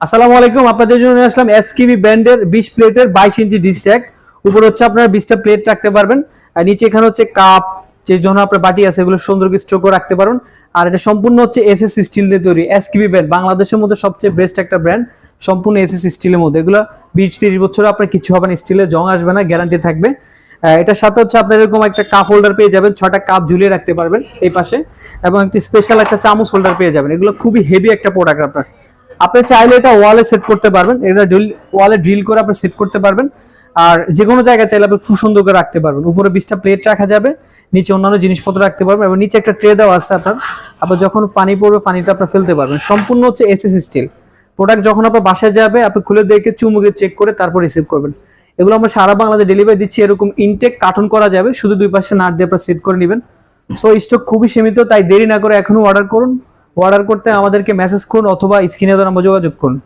আসসালামু আলাইকুম, আপনাদের জন্য নিয়ে আসলাম এসকেবি ব্র্যান্ডের 20 প্লেটের 22 ইঞ্চি ডিশ র্যাক। উপর হচ্ছে আপনারা 20টা প্লেট রাখতে পারবেন, আর নিচে এখানে হচ্ছে কাপ, যে জন্য আপনার বাটি আছে এগুলো সুন্দর করে স্টোর করে রাখতে পারবেন। আর এটা সম্পূর্ণ হচ্ছে এসএস স্টিল দিয়ে তৈরি। এসকেবি ব্র্যান্ড বাংলাদেশের মধ্যে সবচেয়ে বেস্ট একটা ব্র্যান্ড, সম্পূর্ণ এসএস স্টিলের মধ্যে। এগুলো 20-30 বছর আপনার কিছু হবে না, স্টিলে জং আসবে না, গ্যারান্টি থাকবে। এটার সাথে হচ্ছে আপনার এরকম একটা কাপ হোল্ডার পেয়ে যাবেন, 6টা কাপ ঝুলিয়ে রাখতে পারবেন এই পাশে, এবং একটি স্পেশাল একটা চামচ হোল্ডার পেয়ে যাবেন। এগুলো খুবই হেভি একটা প্রোডাক্ট। আপনার আপনি চাইলে এটা ওয়ালে সেট করতে পারবেন, এটা ওয়ালে ড্রিল করে আপনি সেট করতে পারবেন। আর যে কোনো জায়গায় চাইলে আপনি খুব সুন্দর করে রাখতে পারবেন। উপরে 20টা প্লেট রাখা যাবে, নিচে অন্যান্য জিনিসপত্র রাখতে পারবেন, এবং নিচে একটা ট্রে দেওয়া আছে। আপনার যখন পানি পড়বে পানিটা আপনার ফেলতে পারবেন। সম্পূর্ণ হচ্ছে এসএস স্টিল প্রোডাক্ট। যখন আপনার বাসায় যাবে আপনি খুলে দেখে চুমুকে চেক করে তারপর রিসিভ করবেন। এগুলো আমরা সারা বাংলাদেশে ডেলিভারি দিচ্ছি। এরকম ইনটেক কার্টন করা যাবে, শুধু দুই পাশে নাট দিয়ে আপনার সেট করে নেবেন। সো স্টক খুবই সীমিত, তাই দেরি না করে এখনো অর্ডার করুন। অর্ডার করতে আমাদেরকে মেসেজ করুন অথবা স্ক্রিনে দেওয়া নাম্বারে যোগাযোগ করুন।